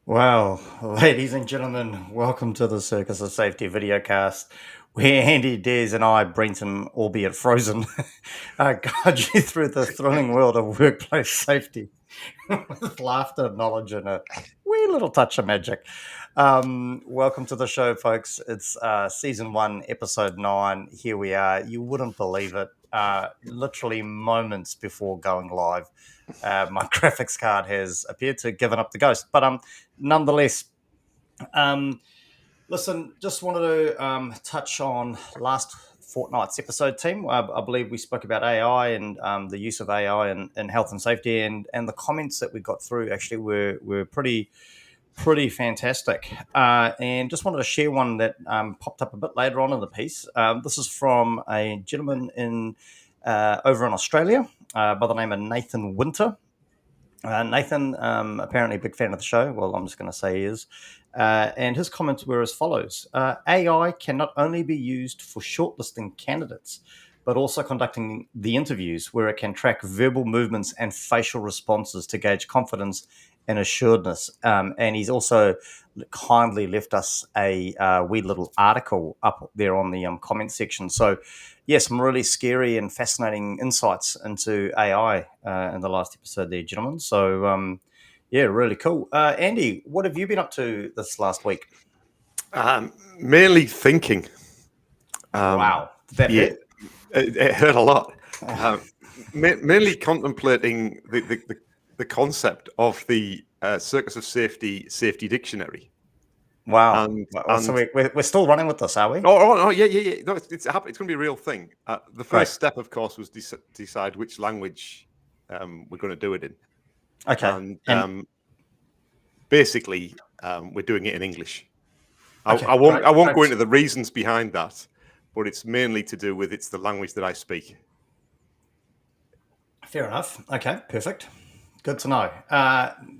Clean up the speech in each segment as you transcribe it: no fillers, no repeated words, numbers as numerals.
Well, ladies and gentlemen, welcome to the Circus of Safety videocast, where Andy, Des, and I, Brenton, albeit frozen, guide you through the thrilling world of workplace safety with laughter, knowledge, and a wee little touch of magic. Welcome to the show, folks. It's season 1, episode 9. Here we are. You wouldn't believe it. Literally moments before going live, my graphics card has appeared to have given up the ghost. But nonetheless, um, listen, just wanted to touch on last fortnight's episode, team. I believe we spoke about AI and the use of AI in health and safety, and the comments that we got through actually were pretty fantastic. And just wanted to share one that popped up a bit later on in the piece. This is from a gentleman in over in Australia by the name of Nathan Winter. Nathan, apparently a big fan of the show. Well, I'm just going to say he is. And his comments were as follows: AI can not only be used for shortlisting candidates, but also conducting the interviews, where it can track verbal movements and facial responses to gauge confidence and assuredness. And he's also kindly left us a wee little article up there on the comment section. So, yes, some really scary and fascinating insights into AI in the last episode there, gentlemen. So, yeah, really cool. Andy, what have you been up to this last week? Mainly thinking. Wow, did that Yeah, hurt? it hurt a lot. Mainly contemplating the concept of the Circus of Safety dictionary. Wow. And So we're still running with this, are we? yeah. No, it's going to be a real thing. The Great. first step, of course, was decide which language we're going to do it in. Okay. And basically, we're doing it in English. Okay, I won't great. go into the reasons behind that, but it's mainly to do with it's the language that I speak. Fair enough. Okay, perfect. Good to know.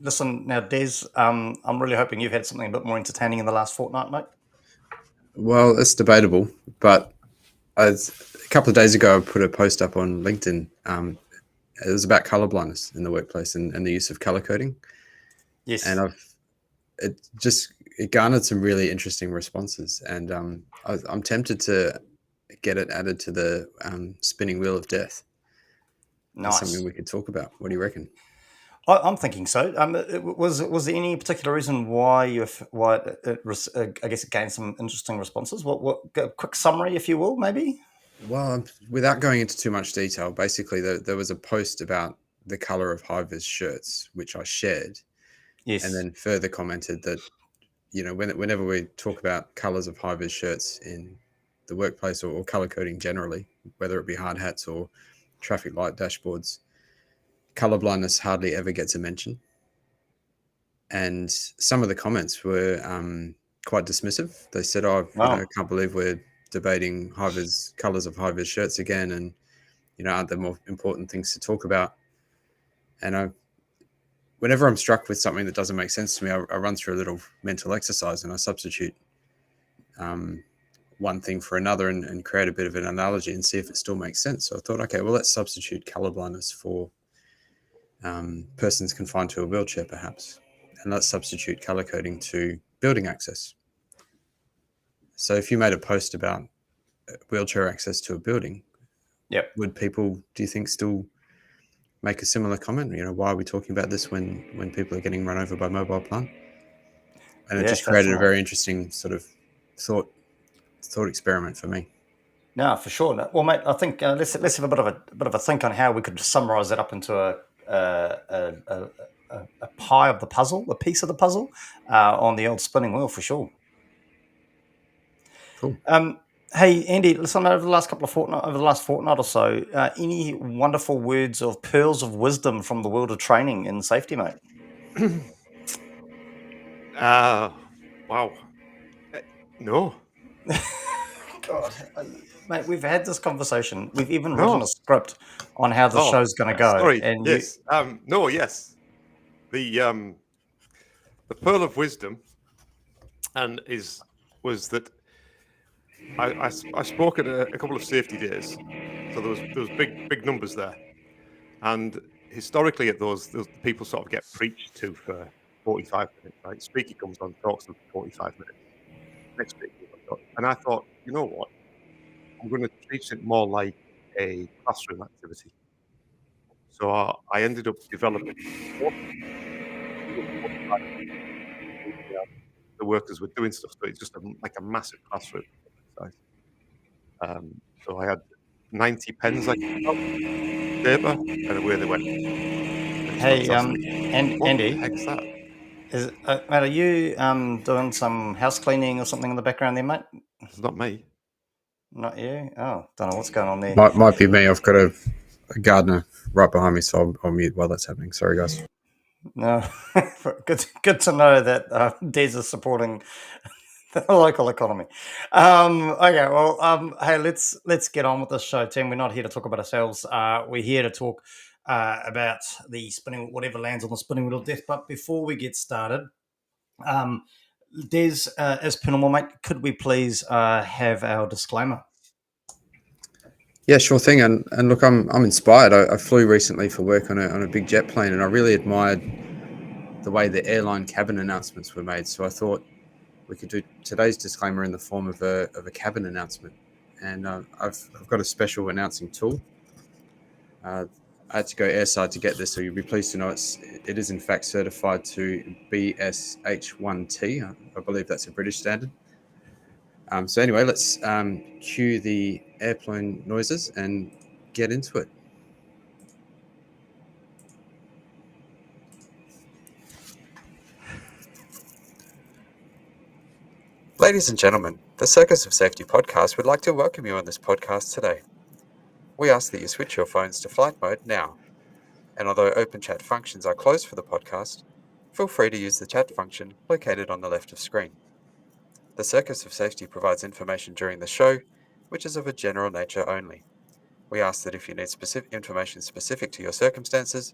Listen, now, Des, I'm really hoping you've had something a bit more entertaining in the last fortnight, mate. Well, it's debatable, but a couple of days ago, I put a post up on LinkedIn. It was about color blindness in the workplace and the use of color coding. Yes. And it garnered some really interesting responses, and I'm tempted to get it added to the spinning wheel of death. Nice. That's something we could talk about. What do you reckon? I'm thinking so. Was there any particular reason why I guess it gained some interesting responses? What a quick summary, if you will, maybe? Well, without going into too much detail, basically there was a post about the color of high-vis shirts, which I shared. Yes. And then further commented that, whenever we talk about colors of high-vis shirts in the workplace or color coding generally, whether it be hard hats or traffic light dashboards, color blindness hardly ever gets a mention. And some of the comments were quite dismissive. They said, I can't believe we're debating colors of high-vis shirts again, and aren't there more important things to talk about? And whenever I'm struck with something that doesn't make sense to me, I run through a little mental exercise and I substitute one thing for another and create a bit of an analogy and see if it still makes sense. So I thought, okay, well, let's substitute colorblindness for persons confined to a wheelchair, perhaps, and let's substitute color coding to building access. So if you made a post about wheelchair access to a building, would people, do you think, still make a similar comment? Why are we talking about this when people are getting run over by mobile plant? And it just created a very interesting sort of thought experiment for me. No, for sure. No, well, mate, I think let's have a bit of a think on how we could summarize that up into a pie of the puzzle, a piece of the puzzle on the old spinning wheel, for sure. Cool. Hey, Andy, listen, over the last fortnight or so, any wonderful words of pearls of wisdom from the world of training in safety, mate? Wow. No. God, mate, we've had this conversation. We've even written a script on how the show's going to go. Sorry. And yes. Yes. The pearl of wisdom was that I spoke at a couple of safety days, so there was big numbers there, and historically at those people sort of get preached to for 45 minutes, right? Speaker comes on, talks to them for 45 minutes. Next speaker comes on, and I thought, you know what? I'm going to treat it more like a classroom activity. So I ended up developing the workers were doing stuff, so it's just like a massive classroom exercise. So I had 90 pens I cut out, paper, and away they went. It was Hey, fantastic. What the Andy, heck's that? mate, are you doing some house cleaning or something in the background there, mate? It's not me. Not you? Oh, don't know what's going on there. Might be me. I've got a gardener right behind me, so I'll mute while that's happening. Sorry, guys. No, good to know that Des is supporting the local economy. Okay, well, hey, let's get on with this show, Tim. We're not here to talk about ourselves. We're here to talk about the spinning, whatever lands on the spinning wheel of death. But before we get started, um, Des, as per normal, mate, could we please have our disclaimer? Yeah, sure thing. And look, I'm inspired. I flew recently for work on a big jet plane, and I really admired the way the airline cabin announcements were made. So I thought we could do today's disclaimer in the form of a cabin announcement. And I've got a special announcing tool. I had to go airside to get this, so you'll be pleased to know it is in fact certified to BSH1T. I believe that's a British standard. So anyway, let's cue the airplane noises and get into it. Ladies and gentlemen, the Circus of Safety podcast would like to welcome you on this podcast today. We ask that you switch your phones to flight mode now. And although open chat functions are closed for the podcast, feel free to use the chat function located on the left of screen. The Circus of Safety provides information during the show, which is of a general nature only. We ask that if you need specific information specific to your circumstances,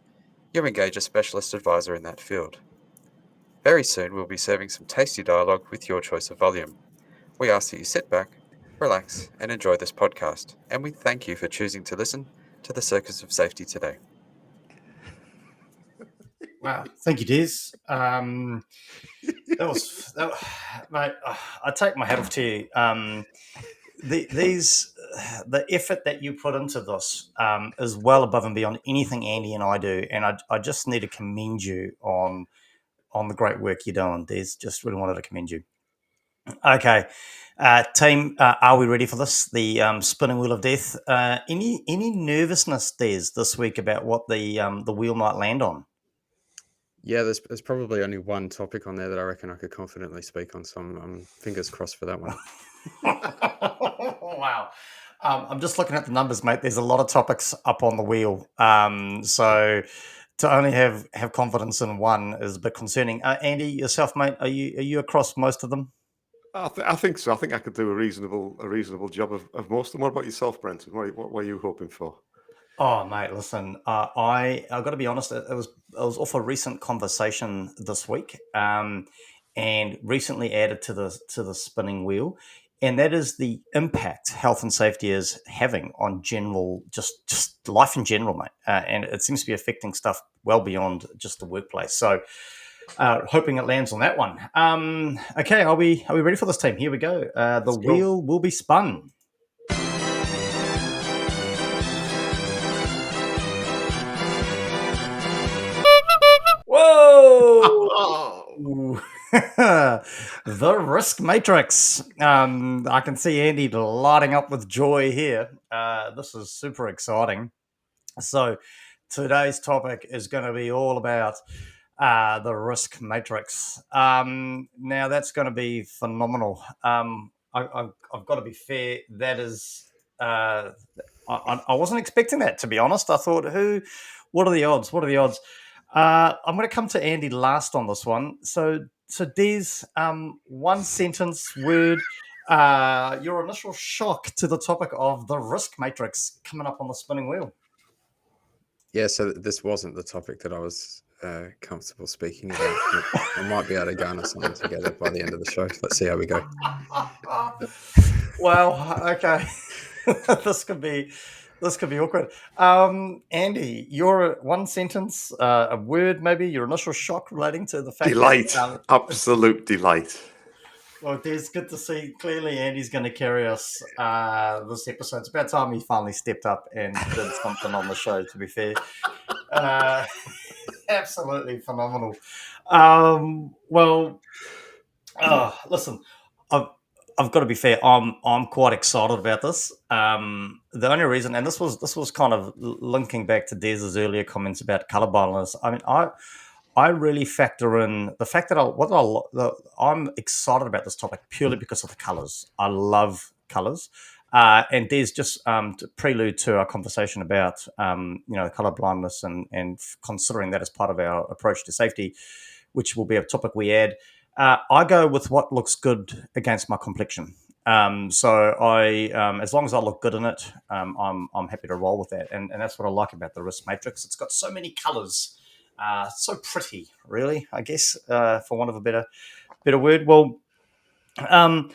you engage a specialist advisor in that field. Very soon we'll be serving some tasty dialogue with your choice of volume. We ask that you sit back, relax, and enjoy this podcast, and we thank you for choosing to listen to the Circus of Safety today. Wow, thank you, Des. Mate. I take my hat off to you. The effort that you put into this is well above and beyond anything Andy and I do, and I just need to commend you on the great work you're doing. Des, just really wanted to commend you. Okay, team, are we ready for this? The spinning wheel of death. Any nervousness, Des, this week about what the wheel might land on? Yeah, there's probably only one topic on there that I reckon I could confidently speak on, so I'm fingers crossed for that one. Wow. I'm just looking at the numbers, mate. There's a lot of topics up on the wheel. So to only have confidence in one is a bit concerning. Andy, yourself, mate, are you across most of them? I think so. I think I could do a reasonable job of most of them. What about yourself, Brenton? What were you hoping for? Oh, mate, listen, I've got to be honest. It was off a recent conversation this week, and recently added to the spinning wheel, and that is the impact health and safety is having on general, just life in general, mate. And it seems to be affecting stuff well beyond just the workplace. So, hoping it lands on that one. Okay, are we ready for this, team? Here we go. The Let's go. wheel will be spun. Whoa! The risk matrix. I can see Andy lighting up with joy here. This is super exciting. So, today's topic is going to be all about the risk matrix. Now, that's going to be phenomenal. I've got to be fair. That is, I wasn't expecting that, to be honest. I thought, what are the odds? What are the odds? I'm going to come to Andy last on this one. So Des, one sentence word, your initial shock to the topic of the risk matrix coming up on the spinning wheel. Yeah, so this wasn't the topic that I was comfortable speaking about. I might be able to garner something together by the end of the show. Let's see how we go. Well, okay. this could be This could be awkward. Andy, your one sentence, a word, maybe your initial shock relating to the fact that. Delight, absolute delight. Well, Des, good to see. Clearly, Andy's going to carry us this episode. It's about time he finally stepped up and did something on the show. To be fair, uh, absolutely phenomenal. Well, listen, I've I've got to be fair. I'm quite excited about this. The only reason, and this was kind of linking back to Dez's earlier comments about color blindness. I mean, I really factor in the fact that I'm excited about this topic purely because of the colors. I love colors. And there's just to prelude to our conversation about color blindness and considering that as part of our approach to safety, which will be a topic we add. I go with what looks good against my complexion. So as long as I look good in it, I'm happy to roll with that, and that's what I like about the risk matrix. It's got so many colours, so pretty, really. I guess, for want of a better word. Well, um,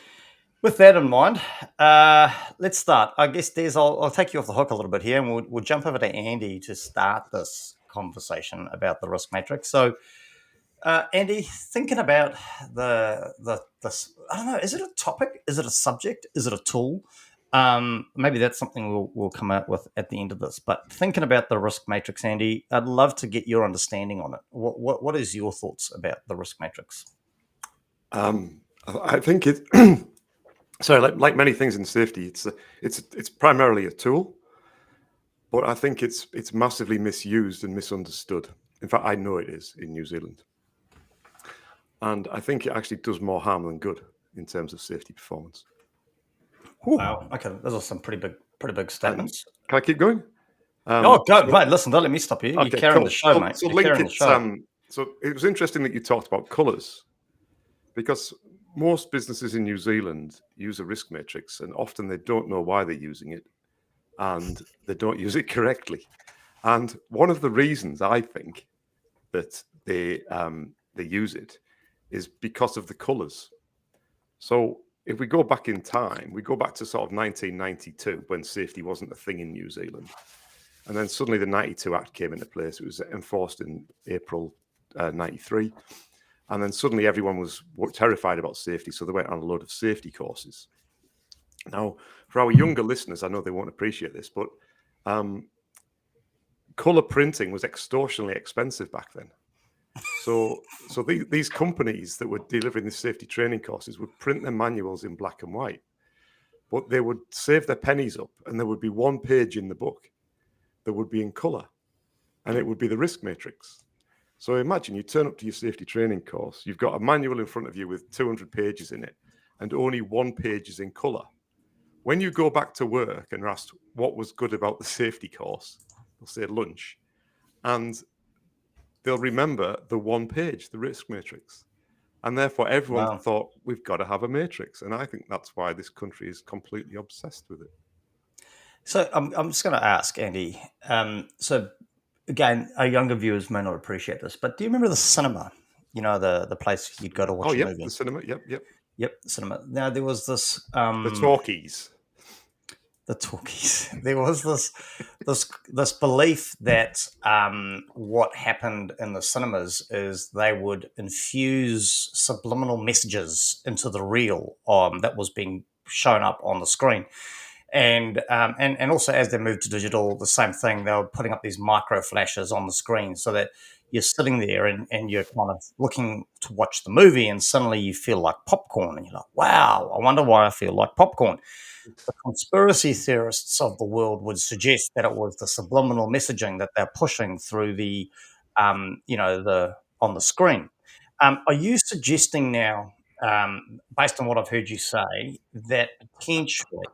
with that in mind, let's start. I guess, Des, I'll take you off the hook a little bit here, and we'll jump over to Andy to start this conversation about the risk matrix. So, Andy, thinking about I don't know, is it a topic? Is it a subject? Is it a tool? Maybe that's something we'll come out with at the end of this. But thinking about the risk matrix, Andy, I'd love to get your understanding on it. What is your thoughts about the risk matrix? I think it. So, like many things in safety, it's primarily a tool, but I think it's massively misused and misunderstood. In fact, I know it is in New Zealand, and I think it actually does more harm than good in terms of safety performance. Wow. Okay, those are some pretty big statements. Can I keep going? Go. Right, listen, don't let me stop you. You're carrying the show, mate. So You're link carrying it. the show. So it was interesting that you talked about colours, because most businesses in New Zealand use a risk matrix, and often they don't know why they're using it, and they don't use it correctly. And one of the reasons I think that they use it is because of the colours. So if we go back in time, we go back to sort of 1992 when safety wasn't a thing in New Zealand. And then suddenly the 92 Act came into place. It was enforced in April 93. And then suddenly everyone was terrified about safety. So they went on a load of safety courses. Now, for our younger listeners, I know they won't appreciate this, but colour printing was extortionately expensive back then. So these companies that were delivering the safety training courses would print their manuals in black and white, but they would save their pennies up, and there would be one page in the book that would be in colour, and it would be the risk matrix. So imagine you turn up to your safety training course, you've got a manual in front of you with 200 pages in it, and only one page is in colour. When you go back to work and are asked what was good about the safety course, they'll say lunch, and they'll remember the one page, the risk matrix. And therefore, everyone thought, we've got to have a matrix. And I think that's why this country is completely obsessed with it. So I'm just going to ask, Andy. So again, our younger viewers may not appreciate this, but do you remember the cinema? You know, the place you'd go to watch a movie. The cinema. Yep, the cinema. Now there was this the talkies. The talkies. There was this belief that what happened in the cinemas is they would infuse subliminal messages into the reel that was being shown up on the screen. And also as they moved to digital, the same thing. They were putting up these micro flashes on the screen so that you're sitting there and you're kind of looking to watch the movie, and suddenly you feel like popcorn, and you're like, wow, I wonder why I feel like popcorn. The conspiracy theorists of the world would suggest that it was the subliminal messaging that they're pushing through the on the screen. Are you suggesting now, based on what I've heard you say, that potentially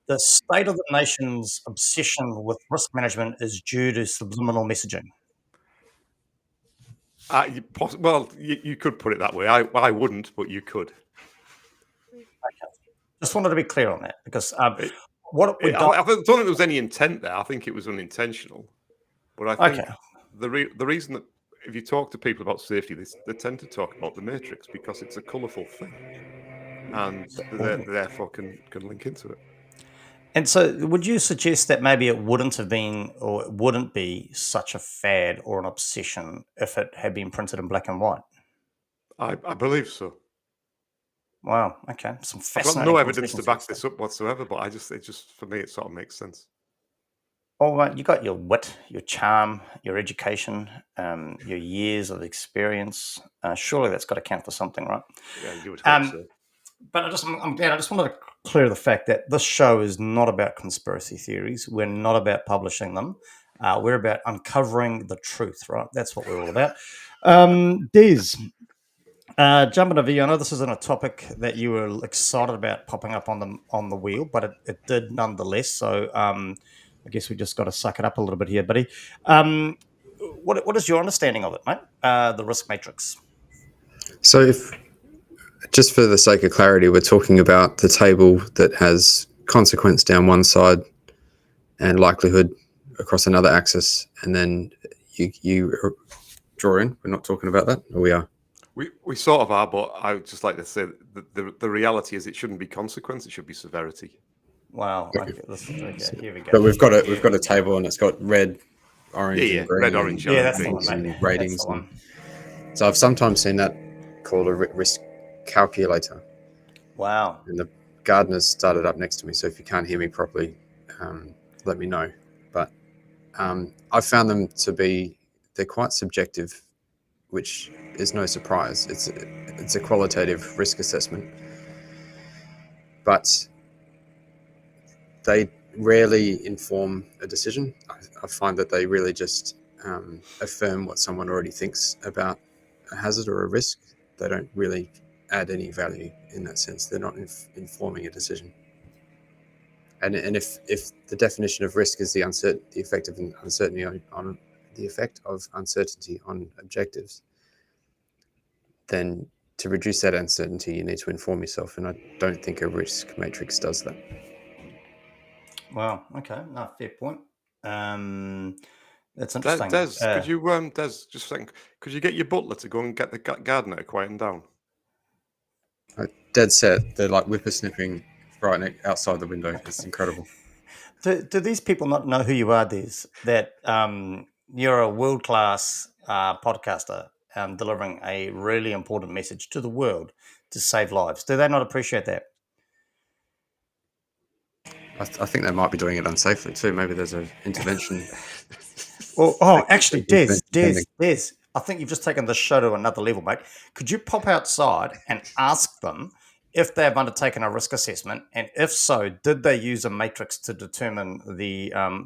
the state of the nation's obsession with risk management is due to subliminal messaging? You could put it that way. I wouldn't, but you could. Okay. Just wanted to be clear on that, because I don't think there was any intent there. I think it was unintentional. But I think the reason that if you talk to people about safety, they tend to talk about the matrix because it's a colourful thing, and they therefore can link into it. And so, would you suggest that maybe it wouldn't have been, or it wouldn't be such a fad or an obsession if it had been printed in black and white? I believe so. Wow. Okay. Some I've got fascinating no evidence to conversations here. back this up whatsoever, but it just for me, it sort of makes sense. All right, you got your wit, your charm, your education, your years of experience. Surely that's got to count for something, right? Yeah, you would hope Um, so. but I'm glad. I just wanted to clear the fact that this show is not about conspiracy theories. We're not about publishing them. We're about uncovering the truth, right? That's what we're all about. Des, jumping over you. I know this isn't a topic that you were excited about popping up on the wheel, but it did nonetheless. So I guess we just got to suck it up a little bit here, buddy. Um, what is your understanding of it, mate? The risk matrix. So, if just for the sake of clarity, we're talking about the table that has consequence down one side and likelihood across another axis, and then you draw in. We're not talking about that, or we are. We sort of are, but I would just like to say that the reality is it shouldn't be consequence; it should be severity. Wow. Okay. Okay. Okay. Here we go. But we've got Here we a go. table, and it's got red, Yeah, orange, and yeah, red, green, orange, and Yeah, yellow, and that's the green. one, things mate. and That's the ratings. And one. so I've sometimes seen that called a risk calculator, Wow. and the gardener's started up next to me. So if you can't hear me properly, um, let me know. But I found them to be they're quite subjective, which is no surprise. It's a qualitative risk assessment, but they rarely inform a decision. I find that they really just affirm what someone already thinks about a hazard or a risk. They don't really add any value in that sense. They're not informing a decision. And if the definition of risk is the effect of uncertainty on the effect of uncertainty on objectives, then to reduce that uncertainty, you need to inform yourself. And I don't think a risk matrix does that. Wow. Okay. No, fair point. Um, that's interesting. Des, could you Des, just a second, could you get your butler to go and get the gardener to quieten down? Dead set. They're like whippersnipping right outside the window. It's incredible. Do these people not know who you are, Des? That you're a world class podcaster delivering a really important message to the world to save lives. Do they not appreciate that? I think they might be doing it unsafely too. Maybe there's an intervention. Well, oh, actually, Des, intervention Des, pending. Des, I think you've just taken this show to another level, mate. Could you pop outside and ask them if they've undertaken a risk assessment, and if so, did they use a matrix to determine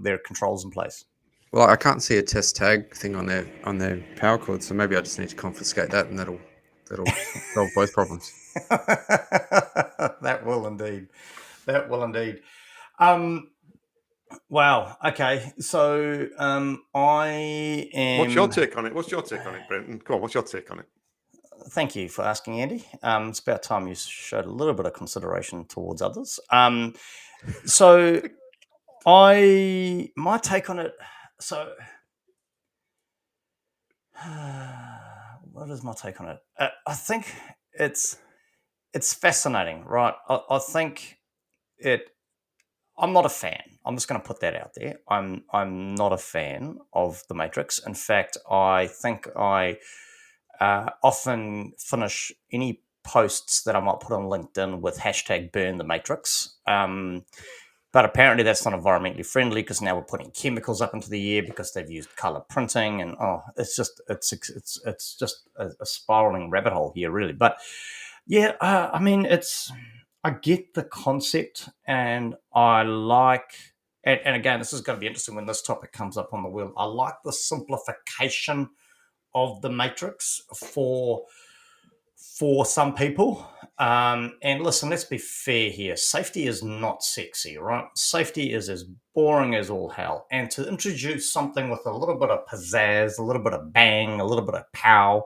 their controls in place? Well, I can't see a test tag thing on their power cord, so maybe I just need to confiscate that, and that'll solve both problems. That will indeed. That will indeed. Um, wow. Okay. So I What's your am. take on it? What's your take on it, Brenton? Come on, what's your take on it? Thank you for asking, Andy. It's about time you showed a little bit of consideration towards others. So my take on it. So, what is my take on it? I think it's it's fascinating, right? I think it. I'm not a fan. I'm just going to put that out there. I'm not a fan of the Matrix. In fact, I think I often finish any posts that I might put on LinkedIn with hashtag burn the Matrix. But apparently that's not environmentally friendly because now we're putting chemicals up into the air because they've used color printing, and it's just a spiraling rabbit hole here, really. But yeah, I mean, I get the concept, and I like. And again, this is going to be interesting when this topic comes up on the wheel. I like the simplification of the matrix for some people. And listen, let's be fair here. Safety is not sexy, right? Safety is as boring as all hell. And to introduce something with a little bit of pizzazz, a little bit of bang, a little bit of pow,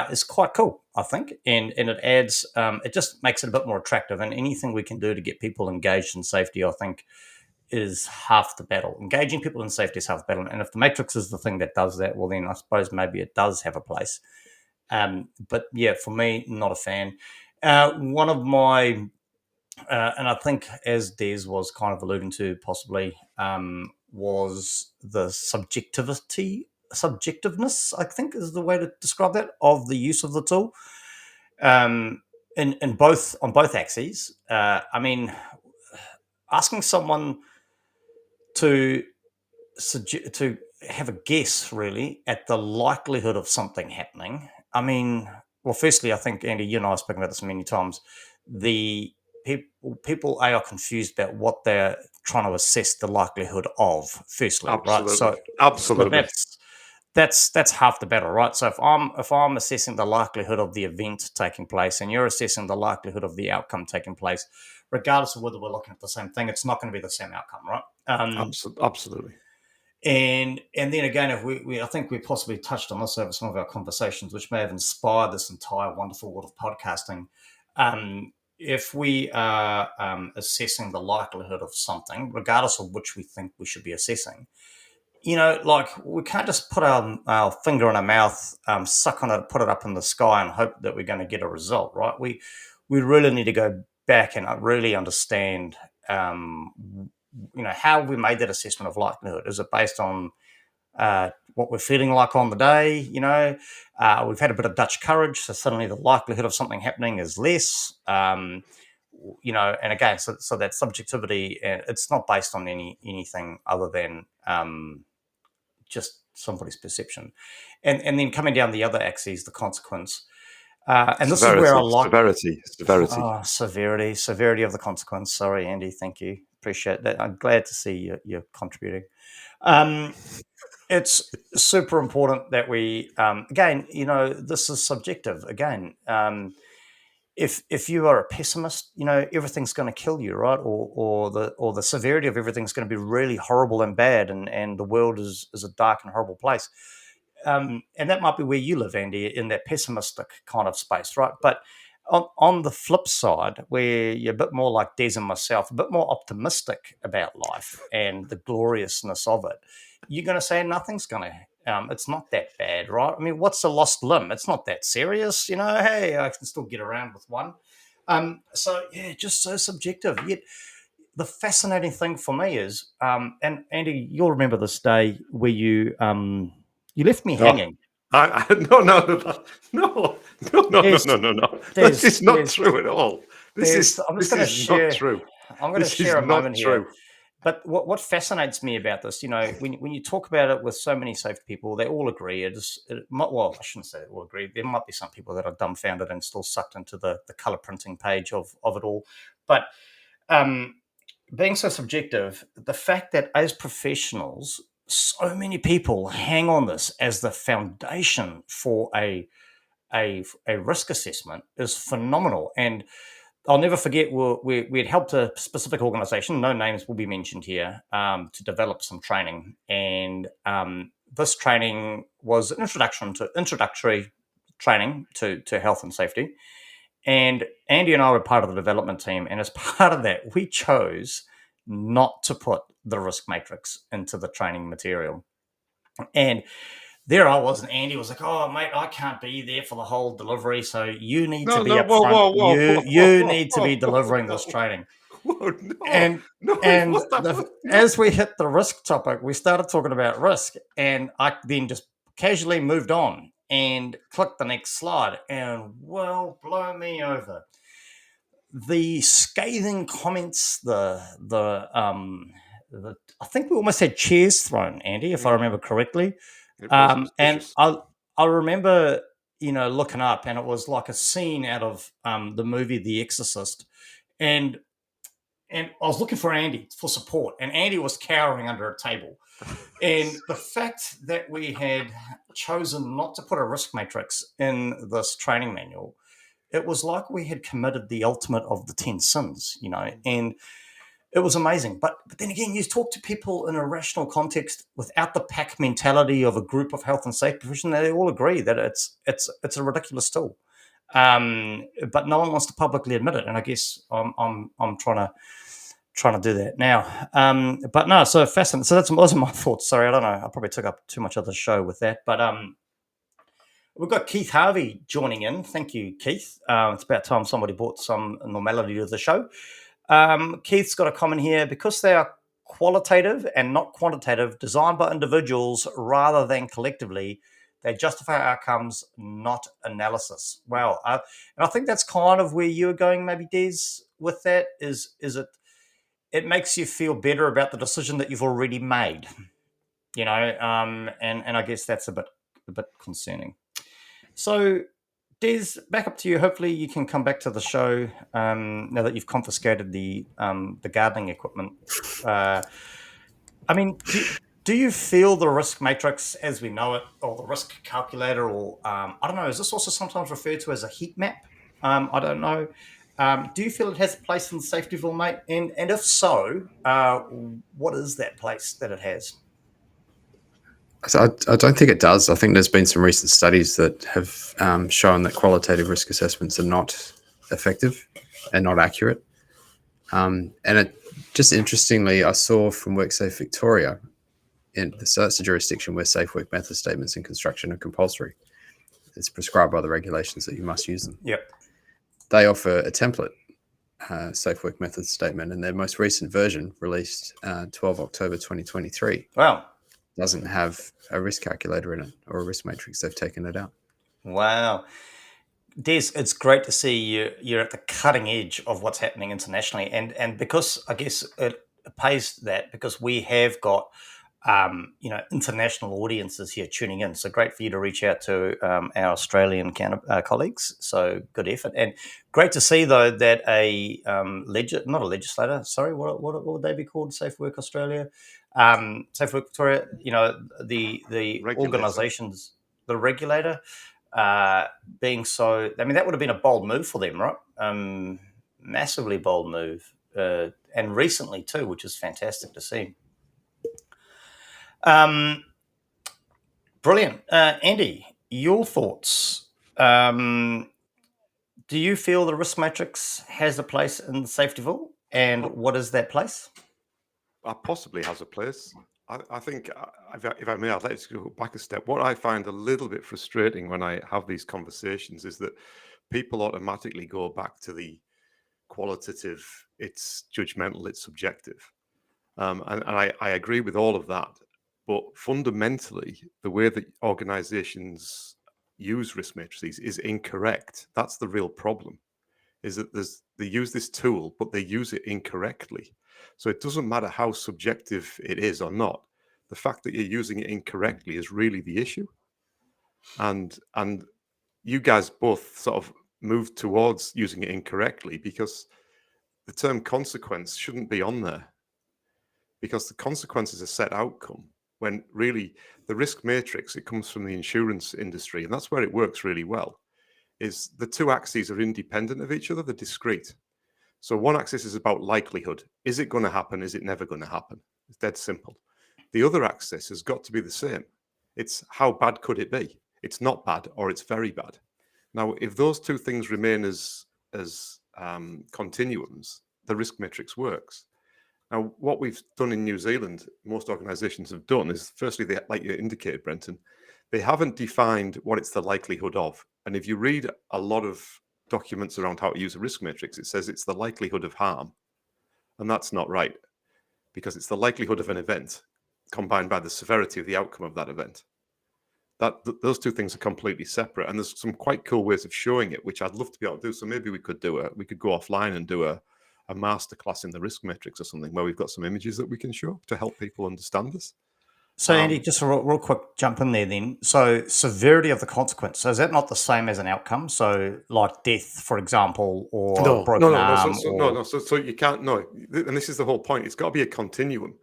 is quite cool, I think. And it adds, it just makes it a bit more attractive. And anything we can do to get people engaged in safety, I think, is half the battle. Engaging people in safety is half the battle. And if the Matrix is the thing that does that, well, then I suppose maybe it does have a place. But yeah, for me, not a fan. One of my And I think, as Des was kind of alluding to, possibly was the subjectiveness, I think is the way to describe that, of the use of the tool, um, in both on both axes. I mean, asking someone to to have a guess really at the likelihood of something happening. I mean, well, firstly, I think Andy, you and I have spoken about this many times. The people are confused about what they're trying to assess the likelihood of. Firstly, right? Absolutely. So Absolutely. that's half the battle, right? So if I'm assessing the likelihood of the event taking place, and you're assessing the likelihood of the outcome taking place, regardless of whether we're looking at the same thing, it's not going to be the same outcome, right? Absolutely. And then again, if we I think we possibly touched on this over some of our conversations, which may have inspired this entire wonderful world of podcasting. If we are assessing the likelihood of something, regardless of which we think we should be assessing, like we can't just put our finger in our mouth, suck on it, put it up in the sky, and hope that we're going to get a result, right? We really need to go back and really understand, how we made that assessment of likelihood. Is it based on what we're feeling like on the day? We've had a bit of Dutch courage, so suddenly the likelihood of something happening is less. And again, so that subjectivity, it's not based on anything other than just somebody's perception. And then coming down the other axis, the consequence. And this is where I like Severity. severity of the consequence. Sorry, Andy. Thank you. Appreciate that. I'm glad to see you're contributing. It's super important that we, again, this is subjective. Again, if you are a pessimist, everything's going to kill you, right? Or the severity of everything's going to be really horrible and bad, and the world is a dark and horrible place. And that might be where you live, Andy, in that pessimistic kind of space, right? But on the flip side, where you're a bit more like Des and myself, a bit more optimistic about life and the gloriousness of it, you're going to say nothing's going to. It's not that bad, right? I mean, what's a lost limb? It's not that serious, Hey, I can still get around with one. So yeah, just so subjective. Yet the fascinating thing for me is, and Andy, you'll remember this day where you left me Oh, hanging. no, no, no, no, no, no, no, There's, no, no, no. This there's, is not there's, true at all. This there's. is I'm just this going to is not share. true. I'm going to This is share a not moment here. true. But what fascinates me about this, when you talk about it with so many safety people, they all agree. Well, I shouldn't say they all agree. There might be some people that are dumbfounded and still sucked into the color printing page of it all. But um, being so subjective, the fact that as professionals, so many people hang on this as the foundation for a risk assessment is phenomenal. And I'll never forget, we'd helped a specific organization, no names will be mentioned here, to develop some training. And this training was an introductory training to health and safety. And Andy and I were part of the development team. And as part of that, we chose not to put the risk matrix into the training material. And there I was, and Andy was like, "Oh, mate, I can't be there for the whole delivery, so you need to No, be no, up whoa, front. whoa, whoa, You whoa, whoa, you whoa, need to be whoa, whoa, delivering this whoa. training." Whoa, no, And no, it and was that. No. as we hit the risk topic, we started talking about risk, and I then just casually moved on and clicked the next slide, and well, blow me over. The scathing comments, I think we almost had chairs thrown, Andy, if I Mm, remember correctly. it was And vicious. I remember, looking up, and it was like a scene out of the movie The Exorcist, and I was looking for Andy for support, and Andy was cowering under a table. And the fact that we had chosen not to put a risk matrix in this training manual, it was like we had committed the ultimate of the 10 sins, and it was amazing. But then again, you talk to people in a rational context without the pack mentality of a group of health and safety professionals, they all agree that it's a ridiculous tool. But no one wants to publicly admit it, and I guess I'm trying to do that now. But no, so fascinating. So those are my thoughts. Sorry, I don't know. I probably took up too much of the show with that, but we've got Keith Harvey joining in. Thank you, Keith. It's about time somebody brought some normality to the show. Keith's got a comment here. Because they are qualitative and not quantitative, designed by individuals rather than collectively, they justify outcomes, not analysis. Wow. And I think that's kind of where you're going, maybe, Des, with that. Is it makes you feel better about the decision that you've already made, and I guess that's a bit concerning. So, Des, back up to you. Hopefully, you can come back to the show now that you've confiscated the gardening equipment. I mean, do you feel the risk matrix as we know it, or the risk calculator, or I don't know? Is this also sometimes referred to as a heat map? I don't know. Do you feel it has a place in Safetyville, mate? And if so, what is that place that it has? So I don't think it does. I think there's been some recent studies that have shown that qualitative risk assessments are not effective and not accurate. And it just interestingly, I saw from WorkSafe Victoria, so that's a jurisdiction where safe work method statements in construction are compulsory. It's prescribed by the regulations that you must use them. Yep. They offer a template safe work method statement, and their most recent version, released 12 October 2023. Wow. Doesn't have a risk calculator in it or a risk matrix. They've taken it out. Wow. Des, it's great to see you're at the cutting edge of what's happening internationally, and because I guess it pays that because we have got international audiences here tuning in. So great for you to reach out to our Australian colleagues. So good effort, and great to see though that a not a legislator. Sorry, what would they be called? Safe Work Australia, Safe Work Victoria. The Regulator. organisations, the regulator. Being so, I mean, that would have been a bold move for them, right? Massively bold move, and recently too, which is fantastic to see. Brilliant, Andy. Your thoughts? Do you feel the risk matrix has a place in Safetyville, and what is that place? Possibly has a place. I think, if I may, I'd like to go back a step. What I find a little bit frustrating when I have these conversations is that people automatically go back to the qualitative, it's judgmental, it's subjective. And I agree with all of that. But fundamentally, the way that organizations use risk matrices is incorrect. That's the real problem, is that they use this tool, but they use it incorrectly. So it doesn't matter how subjective it is or not. The fact that you're using it incorrectly is really the issue. And you guys both sort of moved towards using it incorrectly because the term consequence shouldn't be on there, because the consequence is a set outcome, when really the risk matrix, it comes from the insurance industry, and that's where it works really well, is the two axes are independent of each other, they're discrete. So one axis is about likelihood. Is it going to happen? Is it never going to happen? It's dead simple. The other axis has got to be the same. It's how bad could it be? It's not bad or it's very bad. Now, if those two things remain as continuums, the risk matrix works. Now, what we've done in New Zealand, most organizations have done, is firstly, they, like you indicated, Brenton, they haven't defined what it's the likelihood of. And if you read a lot of documents around how to use a risk matrix, it says it's the likelihood of harm. And that's not right, because it's the likelihood of an event combined by the severity of the outcome of that event. Those two things are completely separate. And there's some quite cool ways of showing it, which I'd love to be able to do. So maybe we could go offline and do a masterclass in the risk matrix or something, where we've got some images that we can show to help people understand this. So, Andy, just a real quick jump in there then. So, severity of the consequence. So, is that not the same as an outcome? So, like death, for example, or broken arm? So you can't, no. And this is the whole point. It's got to be a continuum.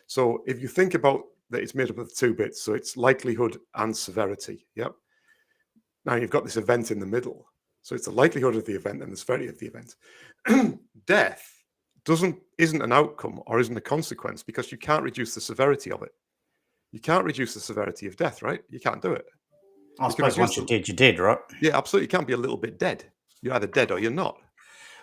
So, if you think about that, it's made up of two bits. So, it's likelihood and severity. Yep. Now, you've got this event in the middle. So, it's the likelihood of the event and the severity of the event. Death isn't an outcome or isn't a consequence, because you can't reduce the severity of it. You can't reduce the severity of death, right? You can't do it. I suppose once you're dead, you're dead, right? Yeah, absolutely. You can't be a little bit dead. You're either dead or you're not.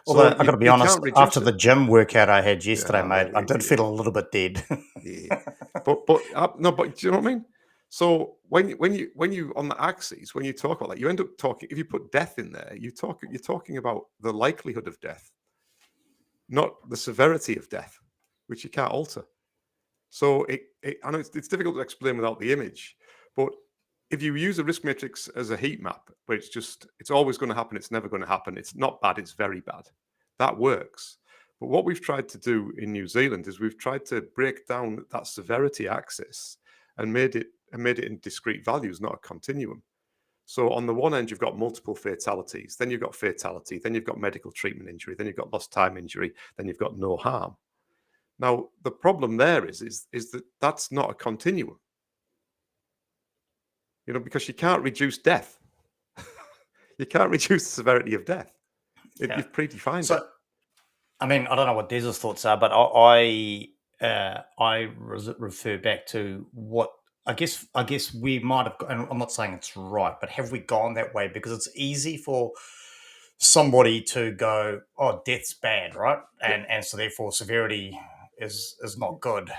Although I've got to be honest, after the gym workout I had yesterday, mate, I did feel a little bit dead. Yeah. But do you know what I mean? So when you on the axes, when you talk about that, you end up talking. If you put death in there, you're talking about the likelihood of death. not the severity of death, which you can't alter. So I know it's difficult to explain without the image, but if you use a risk matrix as a heat map, where it's always going to happen, it's never going to happen, it's not bad, it's very bad, that works. But what we've tried to do in New Zealand is we've tried to break down that severity axis and made it in discrete values, not a continuum. So on the one end, you've got multiple fatalities, then you've got fatality, then you've got medical treatment injury, then you've got lost time injury, then you've got no harm. Now, the problem there is that that's not a continuum, because you can't reduce death. You can't reduce the severity of death. You've predefined it. I mean, I don't know what Des's thoughts are, but I refer back to what I guess we might have. And I'm not saying it's right, but have we gone that way? Because it's easy for somebody to go, "Oh, death's bad," right? And so therefore severity is not good.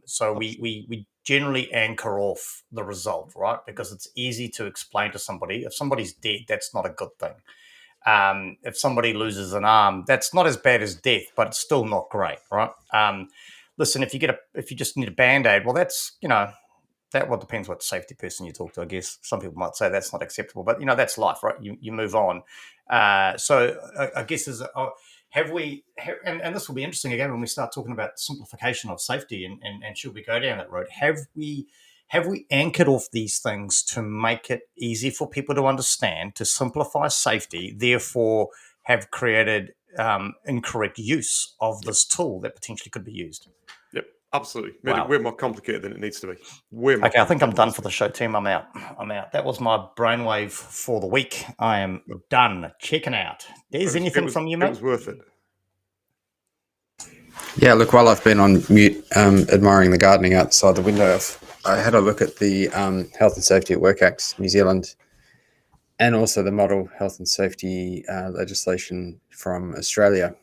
So we generally anchor off the result, right? Because it's easy to explain to somebody, if somebody's dead, that's not a good thing. If somebody loses an arm, that's not as bad as death, but it's still not great, right? Listen, if you just need a band-aid, well, that's that depends what safety person you talk to. I guess some people might say that's not acceptable, but that's life, right? You move on. So I guess and this will be interesting again when we start talking about simplification of safety and should we go down that road? Have we anchored off these things to make it easy for people to understand, to simplify safety, therefore have created incorrect use of this tool that potentially could be used? Yep, absolutely. Made it way more complicated than it needs to be. Okay, I think I'm done for the show, team. I'm out. That was my brainwave for the week. I am done. Checking out. There's anything from you, mate? It was worth it. Yeah, look, while I've been on mute admiring the gardening outside the window, I had a look at the Health and Safety at Work Act New Zealand and also the model health and safety legislation from Australia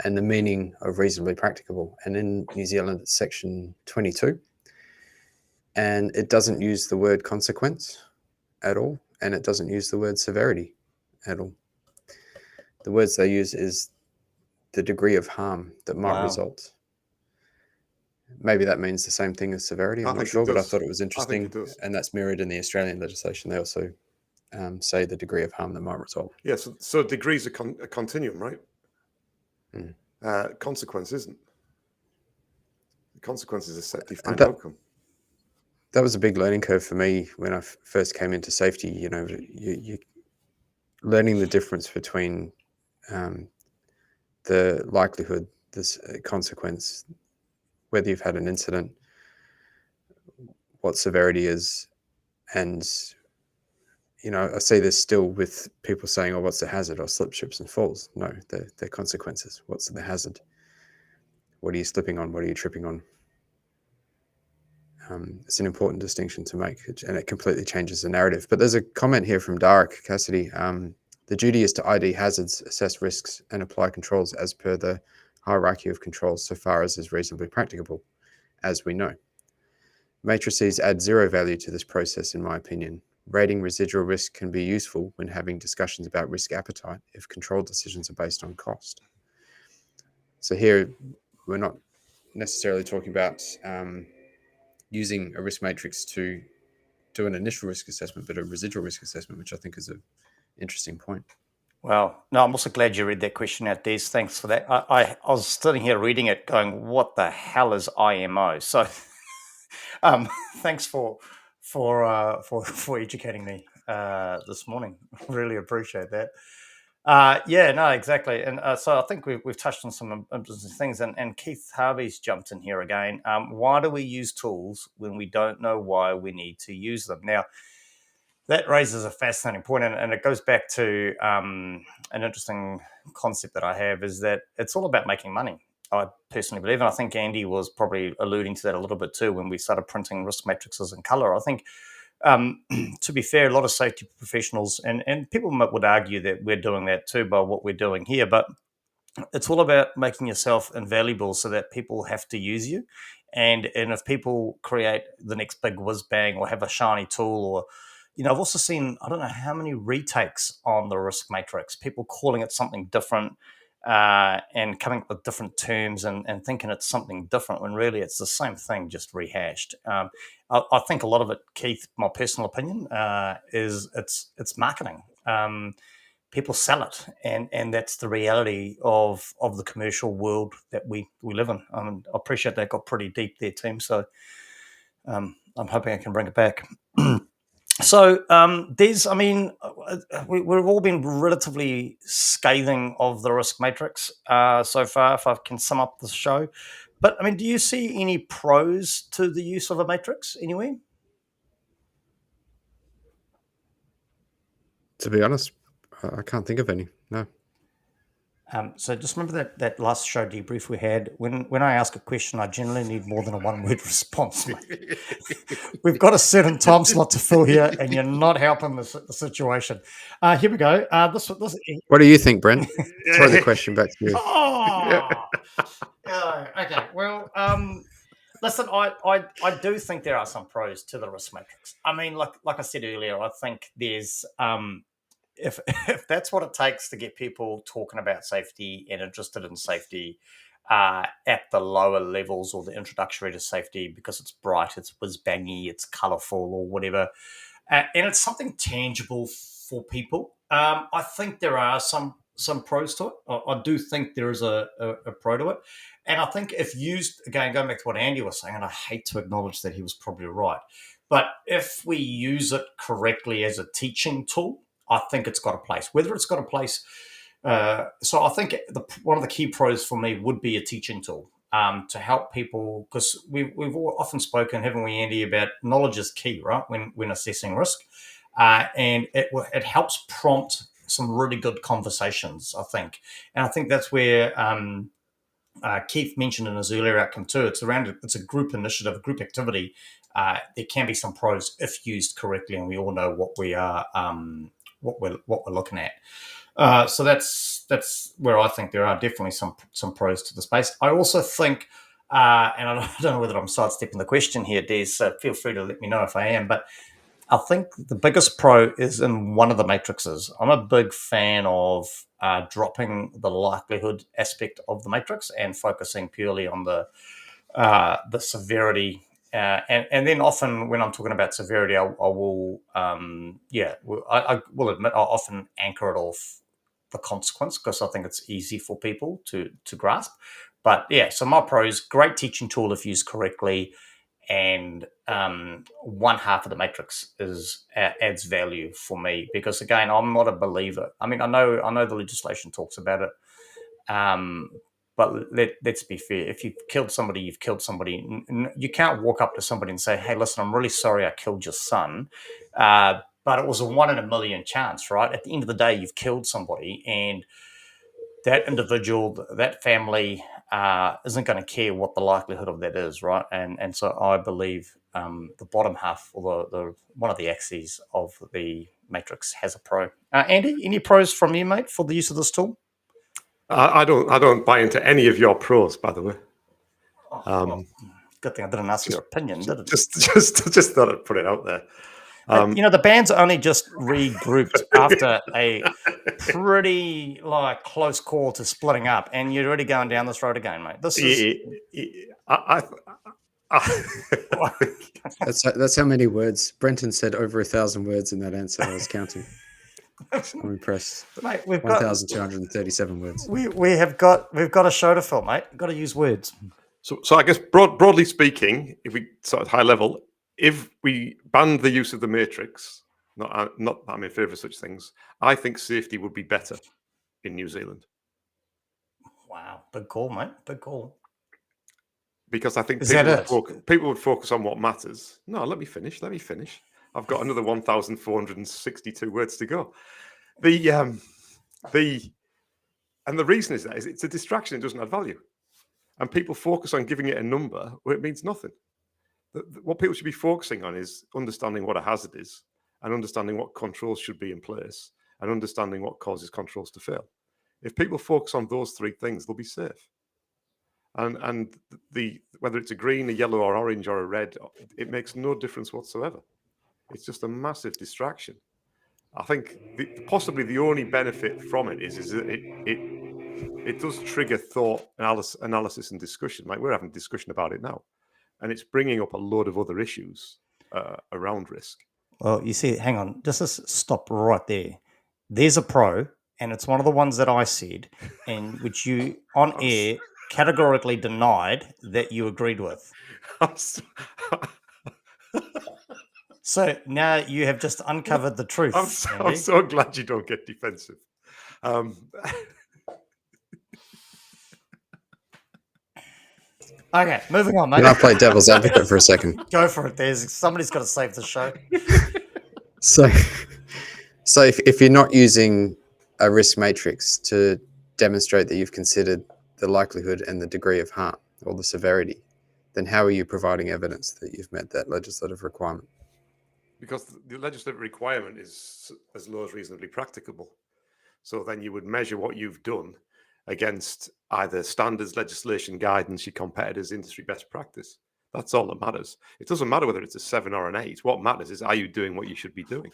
and the meaning of reasonably practicable. And in New Zealand, it's section 22. And it doesn't use the word consequence at all. And it doesn't use the word severity at all. The words they use is the degree of harm that might result. Maybe that means the same thing as severity. I'm not sure, but I thought it was interesting. And that's mirrored in the Australian legislation. They also say the degree of harm that might result. Yeah, so degrees are a continuum, right? Consequence isn't. The consequence is a set defined outcome. That was a big learning curve for me when I first came into safety. You learning the difference between the likelihood, this consequence, whether you've had an incident, what severity is, and I see this still with people saying, "Oh, what's the hazard?" or slip, trips, and falls. No, they're consequences. What's the hazard? What are you slipping on? What are you tripping on? It's an important distinction to make, and it completely changes the narrative. But there's a comment here from Derek Cassidy. The duty is to ID hazards, assess risks, and apply controls as per the hierarchy of controls so far as is reasonably practicable, as we know. Matrices add zero value to this process, in my opinion. Rating residual risk can be useful when having discussions about risk appetite if control decisions are based on cost. So here, we're not necessarily talking about using a risk matrix to do an initial risk assessment, but a residual risk assessment, which I think is an interesting point. Well, no, I'm also glad you read that question out, Des. Thanks for that. I was sitting here reading it going, what the hell is IMO? So thanks for educating me this morning. Really appreciate that. Yeah, no, exactly. And so I think we've touched on some interesting things. And Keith Harvey's jumped in here again. Why do we use tools when we don't know why we need to use them? Now, that raises a fascinating point, and it goes back to an interesting concept that I have, is that it's all about making money. I personally believe, and I think Andy was probably alluding to that a little bit too when we started printing risk matrices in color. I think, to be fair, a lot of safety professionals, and people would argue that we're doing that too by what we're doing here, but it's all about making yourself invaluable so that people have to use you. And if people create the next big whiz bang or have a shiny tool, or I've also seen, I don't know how many retakes on the risk matrix, people calling it something different. and coming up with different terms and thinking it's something different when really it's the same thing, just rehashed. I think a lot of it, Keith, my personal opinion, is it's marketing. People sell it, and that's the reality of the commercial world that we live in. I appreciate that got pretty deep there, team. So I'm hoping I can bring it back. So, Des, I mean, we've all been relatively scathing of the risk matrix so far, if I can sum up the show. But, I mean, do you see any pros to the use of a matrix anywhere? To be honest, I can't think of any. No. So just remember that last show debrief we had. When I ask a question, I generally need more than a one-word response, mate. We've got a certain time slot to fill here, and you're not helping the situation. Here we go. This. What do you think, Brent? Throw the question back to you. Oh, okay. Well, listen, I do think there are some pros to the risk matrix. I mean, like I said earlier, I think there's if if that's what it takes to get people talking about safety and interested in safety at the lower levels or the introductory to safety because it's bright, it's whiz bangy, it's colourful or whatever, and it's something tangible for people. I think there are some pros to it. I do think there is a pro to it, and I think if used again, going back to what Andy was saying, and I hate to acknowledge that he was probably right, but if we use it correctly as a teaching tool, I think it's got a place. Whether it's got a place, so I think one of the key pros for me would be a teaching tool to help people, because we've often spoken, haven't we, Andy, about knowledge is key, right? When assessing risk, and it helps prompt some really good conversations, I think, and I think that's where. Keith mentioned in his earlier outcome too. It's a group initiative, a group activity. There can be some pros if used correctly, and we all know what we are, what we're looking at. So that's where I think there are definitely some pros to the space. I also think, and I don't know whether I'm sidestepping the question here, Des. So feel free to let me know if I am, but I think the biggest pro is in one of the matrices. I'm a big fan of dropping the likelihood aspect of the matrix and focusing purely on the severity. And then often when I'm talking about severity, I will I will admit I'll often anchor it off the consequence because I think it's easy for people to grasp. But yeah, so my pros, great teaching tool if used correctly, and one half of the matrix adds value for me because again, I'm not a believer. I mean, I know the legislation talks about it, but let's be fair. If you've killed somebody, you've killed somebody. You can't walk up to somebody and say, "Hey, listen, I'm really sorry I killed your son." But it was a 1 in a million chance, right? At the end of the day, you've killed somebody, and that individual, that family, isn't going to care what the likelihood of that is, right? And so I believe the bottom half or the one of the axes of the matrix has a pro. Andy, any pros from you, mate, for the use of this tool? I don't buy into any of your pros, by the way. Well, good thing I didn't ask your opinion, did it? Just thought I'd put it out there. But, the band's only just regrouped after a pretty close call to splitting up, and you're already going down this road again, mate. This is That's how many words. Brenton said over 1,000 words in that answer. I was counting. I'm impressed. Mate, we've 1,237 words. we've got a show to fill, mate. We've got to use words. So I guess broadly speaking, if we sort of high level, if we banned the use of the matrix, not that I'm in favour of such things, I think safety would be better in New Zealand. Wow, big call, mate. Big call. Because I think people would focus on what matters. No, let me finish. I've got another 1,462 words to go. And the reason is that it's a distraction. It doesn't add value. And people focus on giving it a number where it means nothing. What people should be focusing on is understanding what a hazard is and understanding what controls should be in place and understanding what causes controls to fail. If people focus on those three things, they'll be safe. And whether it's a green, a yellow, or orange, or a red, it makes no difference whatsoever. It's just a massive distraction. I think possibly the only benefit from it is that it does trigger thought, analysis and discussion. Like we're having a discussion about it now, and it's bringing up a load of other issues around risk. Well, you see, hang on, just stop right there. There's a pro, and it's one of the ones that I said, and which you on air categorically denied that you agreed with. So now you have just uncovered the truth. I'm so glad you don't get defensive. Okay, moving on, mate. Can I play devil's advocate for a second? Go for it. Somebody's got to save the show. So if you're not using a risk matrix to demonstrate that you've considered the likelihood and the degree of harm or the severity, then how are you providing evidence that you've met that legislative requirement? Because the legislative requirement is as low as reasonably practicable. So then you would measure what you've done against either standards, legislation, guidance, your competitors, industry best practice. That's all that matters. It doesn't matter whether it's a 7 or an 8. What matters is, are you doing what you should be doing?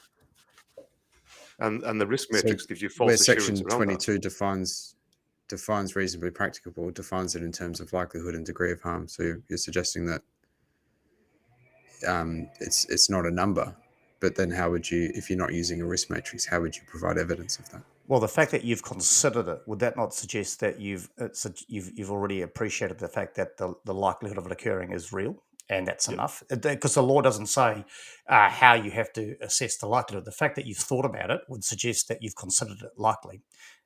And the risk matrix gives you false assurance Section around 22 defines reasonably practicable, defines it in terms of likelihood and degree of harm. So you're suggesting that it's not a number, but then how would you, if you're not using a risk matrix, how would you provide evidence of that? Well, the fact that you've considered it, would that not suggest that you've already appreciated the fact that the likelihood of it occurring is real, and that's enough? Because the law doesn't say how you have to assess the likelihood. The fact that you've thought about it would suggest that you've considered it likely.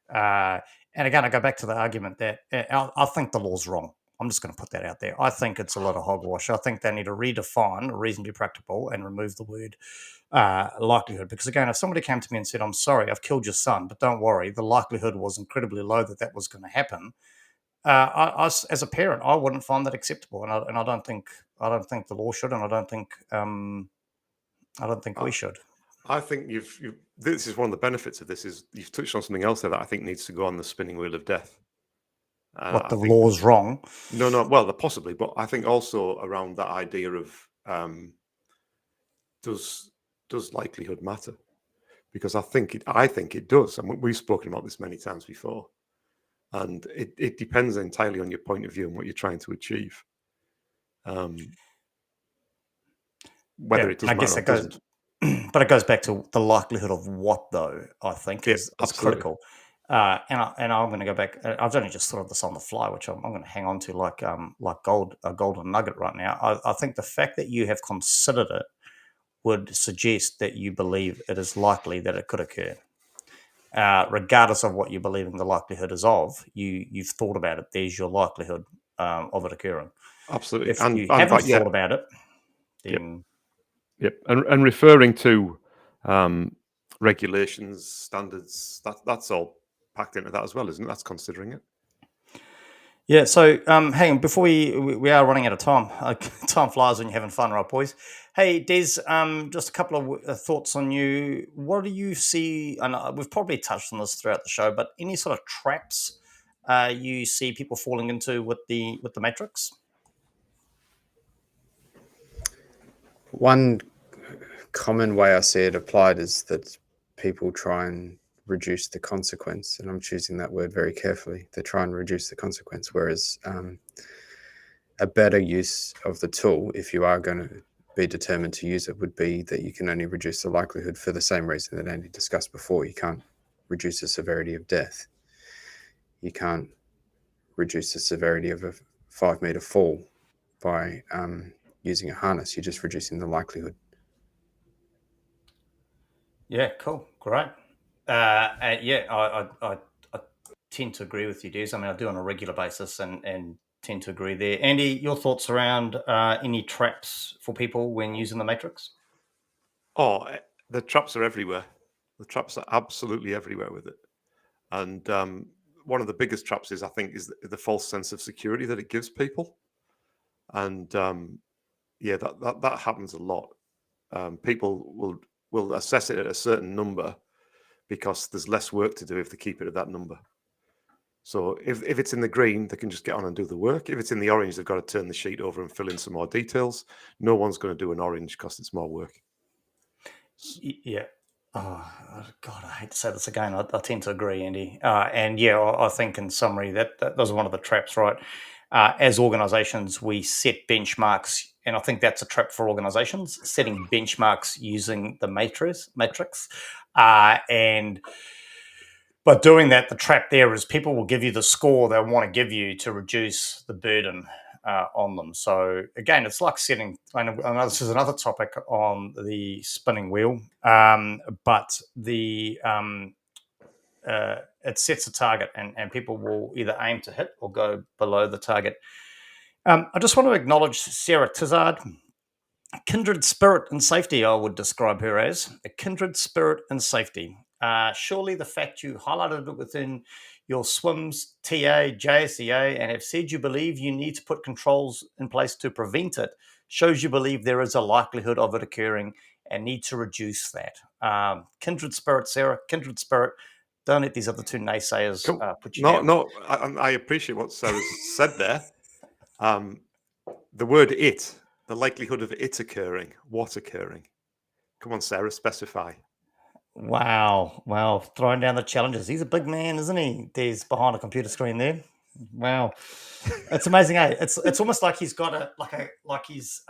And again, I go back to the argument that I think the law's wrong. I'm just going to put that out there. I think it's a lot of hogwash. I think they need to redefine reasonably practicable and remove the word likelihood. Because again, if somebody came to me and said, "I'm sorry, I've killed your son, but don't worry, the likelihood was incredibly low that was going to happen," as a parent, I wouldn't find that acceptable, and I don't think the law should, and I don't think we should. I think this is one of the benefits of this is you've touched on something else there that I think needs to go on the spinning wheel of death. What the law's wrong? No, well, possibly, but I think also around that idea of does likelihood matter? Because I think it does, and we've spoken about this many times before. And it depends entirely on your point of view and what you're trying to achieve. Whether it doesn't matter or doesn't. But it goes back to the likelihood of what, though, I think is critical. And I'm going to go back. I've only just thought of this on the fly, which I'm going to hang on to like a golden nugget right now. I think the fact that you have considered it would suggest that you believe it is likely that it could occur. Regardless of what you believe in the likelihood is of, you've thought about it. There's your likelihood of it occurring. Absolutely. If you haven't thought about it, then... Yep. And referring to regulations, standards, that's all packed into that as well, isn't it? That's considering it. Yeah, so hang on, before we are running out of time. Time flies when you're having fun, right, boys? Hey, Des, just a couple of thoughts on you. What do you see, and we've probably touched on this throughout the show, but any sort of traps you see people falling into with the matrix? One common way I see it applied is that people try and reduce the consequence, and I'm choosing that word very carefully. They try and reduce the consequence, whereas a better use of the tool, if you are going to be determined to use it, would be that you can only reduce the likelihood for the same reason that Andy discussed before. You can't reduce the severity of death. You can't reduce the severity of a 5-meter fall by using a harness. You're just reducing the likelihood. Yeah, cool, great. I tend to agree with you, Des. I mean, I do on a regular basis, and tend to agree there. Andy, your thoughts around any traps for people when using the matrix? Oh, the traps are everywhere. The traps are absolutely everywhere with it. And one of the biggest traps is the false sense of security that it gives people. And that happens a lot. People will assess it at a certain number because there's less work to do if they keep it at that number. So if it's in the green, they can just get on and do the work. If it's in the orange, they've got to turn the sheet over and fill in some more details. No one's going to do an orange because it's more work. Yeah, Oh, God, I hate to say this again. I tend to agree, Andy. And yeah, I think in summary that was one of the traps, right? As organizations, we set benchmarks, and I think that's a trap for organizations, setting benchmarks using the matrix. And by doing that, the trap there is people will give you the score they want to give you to reduce the burden on them. So again, it's like setting. I know this is another topic on the spinning wheel, but it sets a target, and people will either aim to hit or go below the target. I just want to acknowledge Sarah Tizard. Kindred spirit and safety, I would describe her as a kindred spirit and safety. Surely the fact you highlighted it within your swims, TA, JSEA, and have said you believe you need to put controls in place to prevent it shows you believe there is a likelihood of it occurring and need to reduce that. Kindred spirit, Sarah, kindred spirit. Don't let these other two naysayers put you down. No, I appreciate what Sarah's said there. The word "it," the likelihood of it occurring, what occurring? Come on, Sarah, specify. Wow, throwing down the challenges. He's a big man, isn't he? There's behind a computer screen there. Wow, it's amazing. It's almost like he's got like he's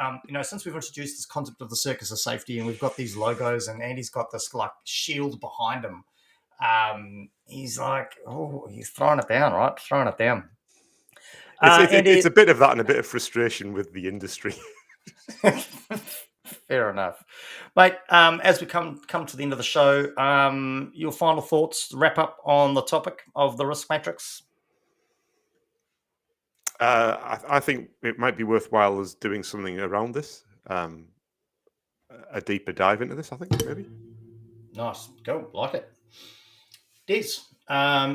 since we've introduced this concept of the Circus of Safety, and we've got these logos, and Andy's got this like shield behind him. He's like, oh, he's throwing it down, right? Throwing it down. It's a bit of that and a bit of frustration with the industry. Fair enough, mate. As we come to the end of the show, your final thoughts, wrap up on the topic of the risk matrix. I think it might be worthwhile as doing something around this, a deeper dive into this. I think maybe. Nice, go like it. Des,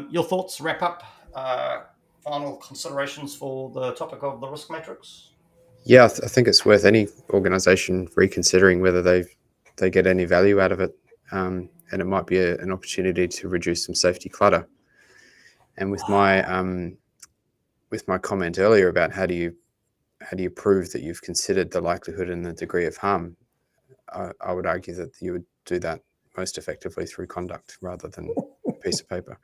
your thoughts, wrap up, final considerations for the topic of the risk matrix. Yeah, I think it's worth any organisation reconsidering whether they get any value out of it, and it might be an opportunity to reduce some safety clutter. And with my comment earlier about how do you prove that you've considered the likelihood and the degree of harm, I would argue that you would do that most effectively through conduct rather than a piece of paper.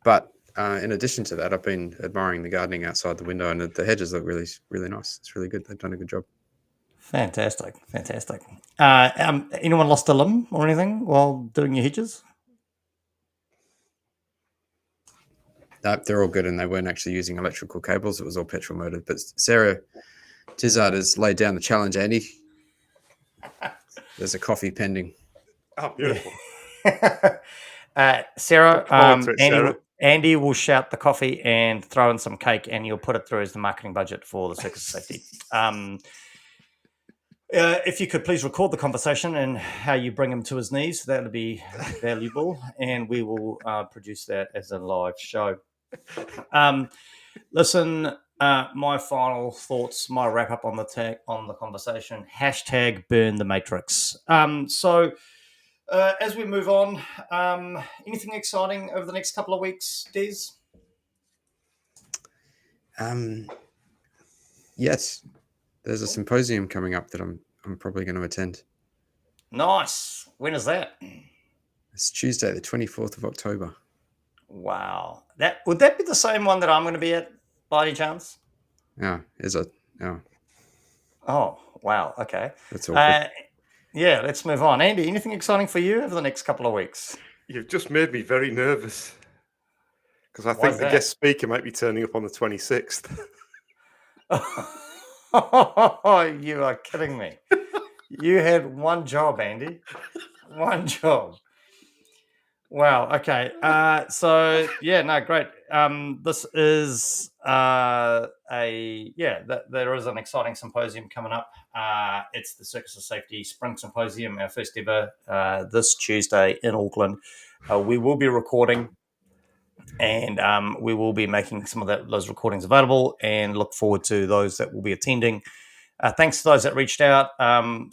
But in addition to that, I've been admiring the gardening outside the window, and the hedges look really, really nice. It's really good. They've done a good job. Fantastic. Anyone lost a limb or anything while doing your hedges? No, they're all good, and they weren't actually using electrical cables. It was all petrol motored. But Sarah Tizard has laid down the challenge, Andy. There's a coffee pending. Oh, beautiful. Sarah, Andy will shout the coffee and throw in some cake, and you'll put it through as the marketing budget for the Circus of Safety. If you could please record the conversation and how you bring him to his knees, that would be valuable, and we will produce that as a live show. Listen, my final thoughts, my wrap up on the conversation. # burn the matrix. So as we move on, anything exciting over the next couple of weeks, Des? Yes, there's a symposium coming up that I'm probably going to attend. Nice. When is that? It's Tuesday, the 24th of October. Wow. Would that be the same one that I'm going to be at by any chance? Yeah, is it? Yeah. Oh, wow. Okay. That's awkward. Yeah, let's move on. Andy, anything exciting for you over the next couple of weeks? You've just made me very nervous because I think the guest speaker might be turning up on the 26th. Oh, you are kidding me. You had one job, Andy. One job. Wow. Okay. So yeah, no, great. This is there is an exciting symposium coming up. It's the Circus of Safety Spring Symposium, our first ever, this Tuesday in Auckland. We will be recording, and we will be making some of those recordings available, and look forward to those that will be attending. Thanks to those that reached out.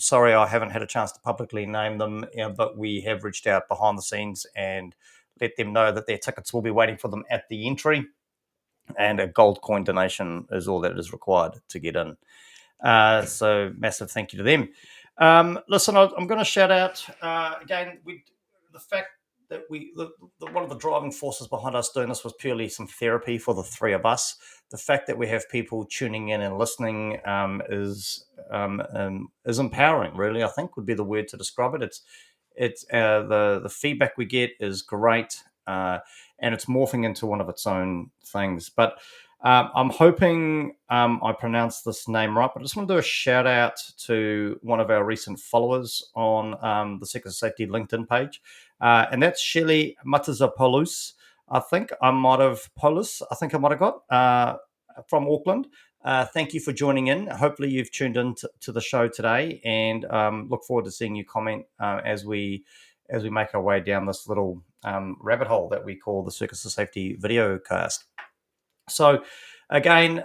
Sorry, I haven't had a chance to publicly name them, but we have reached out behind the scenes and let them know that their tickets will be waiting for them at the entry, and a gold coin donation is all that is required to get in. So massive thank you to them. Listen, I'm going to shout out again. The fact that one of the driving forces behind us doing this was purely some therapy for the three of us. The fact that we have people tuning in and listening is empowering. Really, I think would be the word to describe it. It's the feedback we get is great, and it's morphing into one of its own things. But I'm hoping I pronounced this name right, but I just want to do a shout out to one of our recent followers on the Circus of Safety LinkedIn page, and that's Shelly Matazapoulos. I think I might have got from Auckland. Thank you for joining in. Hopefully, you've tuned in to the show today, and look forward to seeing you comment as we make our way down this little rabbit hole that we call the Circus of Safety video cast. So, again,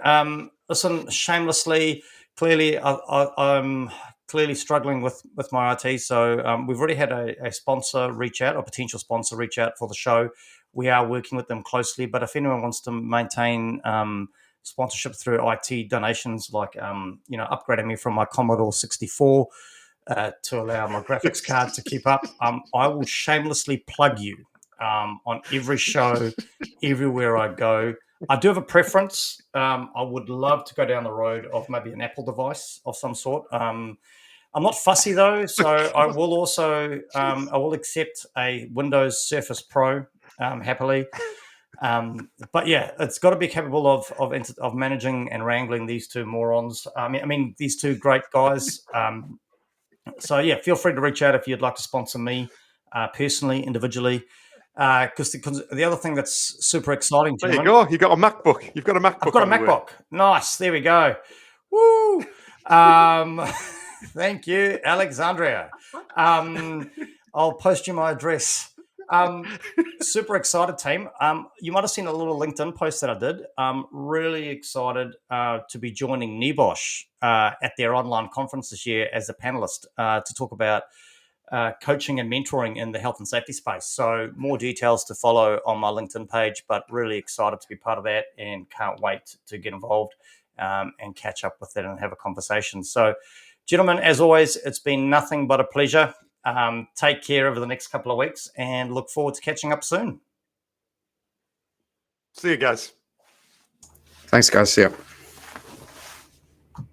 listen, shamelessly, clearly, I'm clearly struggling with my IT. So, we've already had a sponsor reach out, a potential sponsor reach out for the show. We are working with them closely, but if anyone wants to maintain sponsorship through IT donations, like upgrading me from my Commodore 64 to allow my graphics card to keep up, I will shamelessly plug you on every show, everywhere I go. I do have a preference. I would love to go down the road of maybe an Apple device of some sort. I'm not fussy though, so I will also I will accept a Windows Surface Pro happily. But yeah, it's got to be capable of managing and wrangling these two morons. I mean these two great guys. So yeah, feel free to reach out if you'd like to sponsor me personally, individually. Because the other thing that's super exciting, There gentlemen. you go. You got a MacBook. You've got a MacBook. I've got a on the way. MacBook. Nice. There we go. Woo. Thank you, Alexandria. I'll post you my address. Super excited, team. You might have seen a little LinkedIn post that I did. Really excited to be joining Nibosh at their online conference this year as a panelist to talk about coaching and mentoring in the health and safety space. So more details to follow on my LinkedIn page, but really excited to be part of that and can't wait to get involved and catch up with it and have a conversation. So, gentlemen, as always, it's been nothing but a pleasure. Take care over the next couple of weeks and look forward to catching up soon. See you guys. Thanks, guys. See ya.